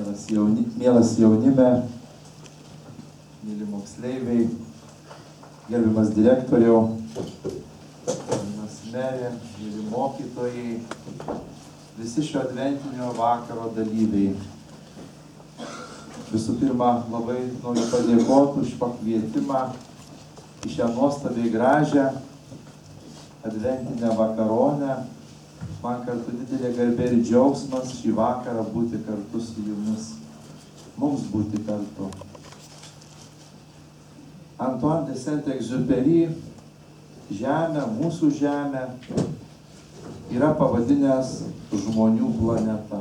Mielas jaunime, mėly moksleiviai, gerbiamas direktoriau, gerbiamas merė, mėly mokytojai, visi šio adventinio vakaro dalyviai. Visų pirma, labai noriu padėkoti už pakvietimą į šią nuostabiai gražią adventinę vakaronę. Man kartu didelė garbė ir džiaugsmas šį vakarą būti kartu su jumis, mums būti kartu. Antoine de Saint-Exupéry žemę, mūsų žemę, yra pavadinęs žmonių planeta.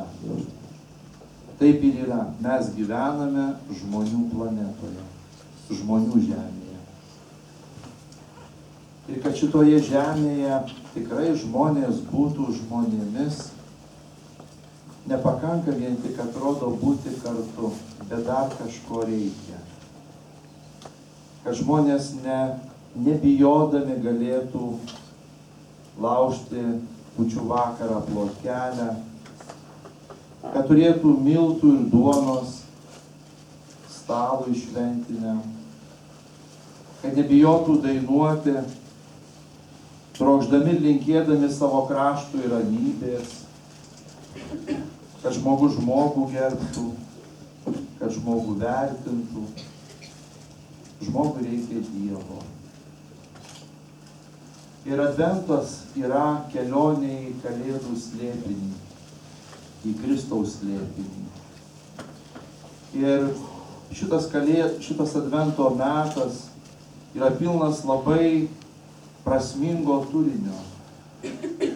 Taip ir yra, mes gyvename žmonių planetoje, žmonių žemėje. Ir kad šitoje žemėje tikrai žmonės būtų žmonėmis, nepakanka vien tik atrodo būti kartu, bet dar kažko reikia. Kad žmonės nebijodami galėtų laužti kūčių vakarą plotkelę, kad turėtų miltų ir duonos stalui šventinę, kad nebijotų dainuoti, trokšdami linkėdami savo kraštui ramybės, kad žmogus žmogų gerbtų, kad žmogų vertintų. Žmogui reikia Dievo. Ir adventas yra kelionė į Kalėdų slėpinį, į Kristaus slėpinį. Ir šitas advento metas yra pilnas labai prasmingo turinio.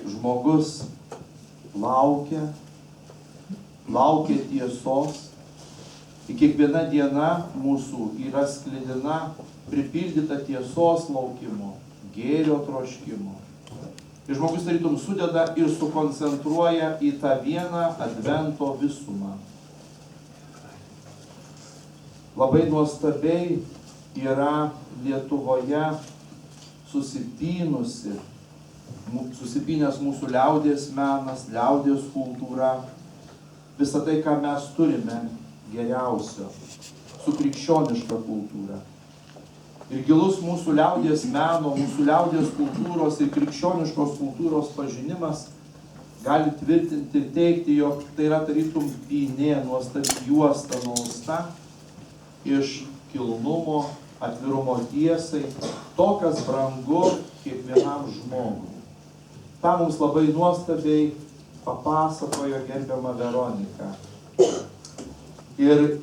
Žmogus laukia tiesos. Ir kiekviena diena mūsų yra sklidina, pripildyta tiesos laukimo, gėrio troškimo. Ir žmogus tarytum sudeda ir sukoncentruoja į tą vieną advento visumą. Labai nuostabiai yra Lietuvoje susipynęs mūsų liaudies menas, liaudies kultūra, visą tai, ką mes turime geriausio, su krikščioniška kultūra. Ir gilus mūsų liaudies meno, mūsų liaudies kultūros ir krikščioniškos kultūros pažinimas gali tvirtinti ir teikti, jog tai yra tarytum pynė, nuostabi juosta nuausta iš kilnumo, atvirumo tiesai, to, kas brangu kiekvienam žmogui. Ta mums labai nuostabiai papasakojo gerbiama Veronika. Ir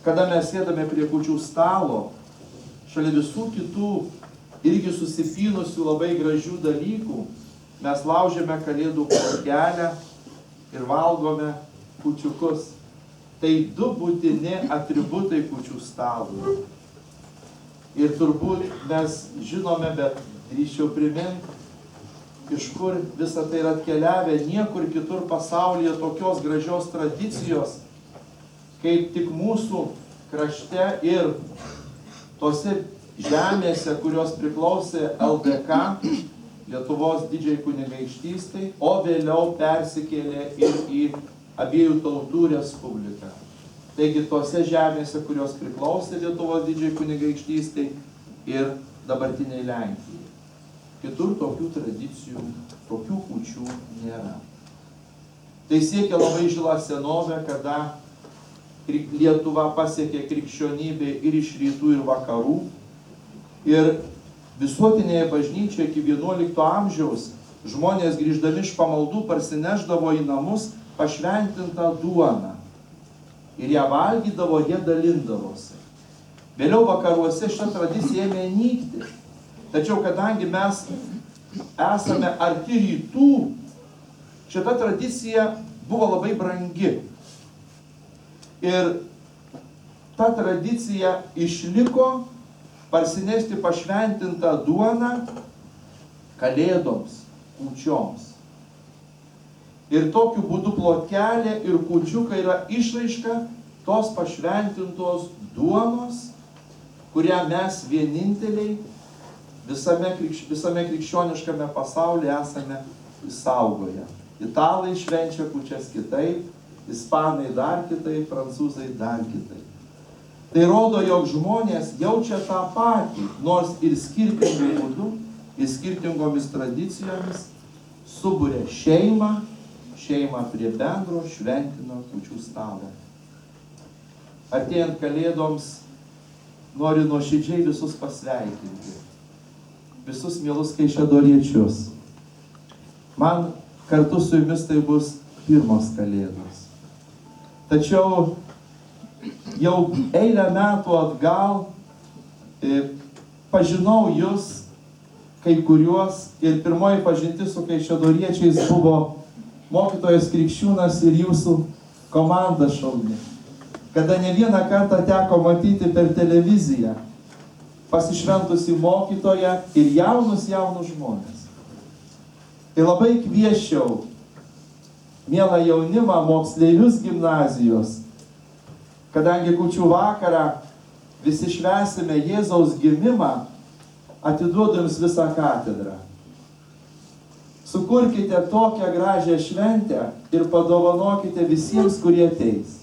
kada mes sėdame prie kūčių stalo, šalia visų kitų irgi susipynusių labai gražių dalykų, mes laužiame kalėdų plotkelę ir valgome kūčiukus. Tai du būtini atributai kūčių stalui. Ir turbūt mes žinome, bet drįsčiau priminti, iš kur visą tai yra atkeliavę, niekur kitur pasaulyje tokios gražios tradicijos, kaip tik mūsų krašte ir tose žemėse, kurios priklausė LDK, Lietuvos didžiai kunigaikštystai, o vėliau persikėlė ir į abiejų tautų respubliką. Taigi tose žemėse, kurios priklausė Lietuvos didžiai kunigaikštystai ir dabartiniai Lenkijai. Kitur tokių tradicijų, tokių kūčių nėra. Tai siekia labai žila senovė, kada Lietuva pasiekė krikščionybė ir iš rytų ir vakarų. Ir visuotinėje bažnyčioje iki 11 amžiaus žmonės grįždami iš pamaldų parsineždavo į namus pašventintą duoną. Ir ją valgydavo, jie dalindavosi. Vėliau vakaruose šitą tradiciją ėmė nykti. Tačiau kadangi mes esame arti rytų, šita tradicija buvo labai brangi. Ir ta tradicija išliko parsinešti pašventintą duoną kalėdoms, kūčioms. Ir tokiu būdu plotkelė ir kūčiukai yra išraiška tos pašventintos duonos, kurią mes vieninteliai visame krikščioniškame pasaulyje esame išsaugoję. Italai švenčia kūčias kitaip, ispanai dar kitaip, prancūzai dar kitaip. Tai rodo, jog žmonės jaučia tą patį, nors ir skirtingų būdų, ir skirtingomis tradicijomis suburia šeimą prie bendro šventino kūčių stalo. Artėjant Kalėdoms noriu nuoširdžiai visus pasveikinti, visus mielus kaišiadoriečius. Man kartu su jumis tai bus pirmos Kalėdos. Tačiau jau eilę metų atgal pažinau jūs, kai kuriuos, ir pirmoji pažintis su kaišiadoriečiais buvo mokytojas Krikščiūnas ir jūsų komanda šauni, kada ne vieną kartą teko matyti per televiziją pasišventusi mokytoją ir jaunus žmonės. Tai labai kviesčiau mielą jaunimą, moksleivius gimnazijos, kadangi kūčių vakarą visi švęsime Jėzaus gimimą, atiduodu jums visą katedrą. Sukurkite tokią gražią šventę ir padovanokite visiems, kurie ateis.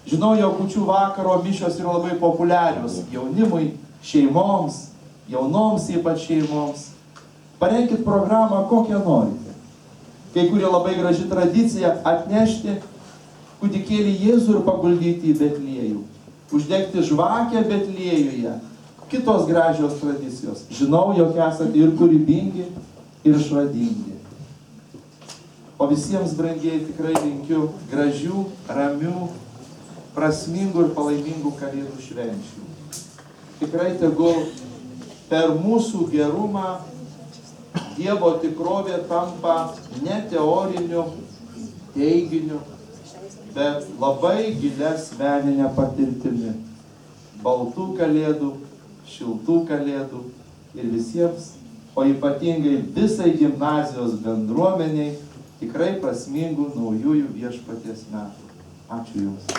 Žinau, jog kūčių vakaro mišios yra labai populiarios jaunimui, šeimoms, jaunoms ypač šeimoms. Parenkit programą, kokią norite. Kai kurie labai graži tradicija atnešti kūdikėlį Jėzų ir paguldyti į Betliejų. Uždegti žvakę Betliejuje. Kitos gražios tradicijos. Žinau, jog esate ir kūrybingi, ir išradingi. O visiems, brangieji, tikrai linkiu gražių, ramių, prasmingų ir palaimingų Kalėdų švenčių. Tikrai tegul per mūsų gerumą Dievo tikrovė tampa ne teoriniu teiginiu, bet labai gilia asmeninė patirtimi. Baltų Kalėdų, šiltų Kalėdų ir visiems, o ypatingai visai gimnazijos bendruomeniai, tikrai prasmingų naujųjų Viešpaties metų. Ačiū Jums.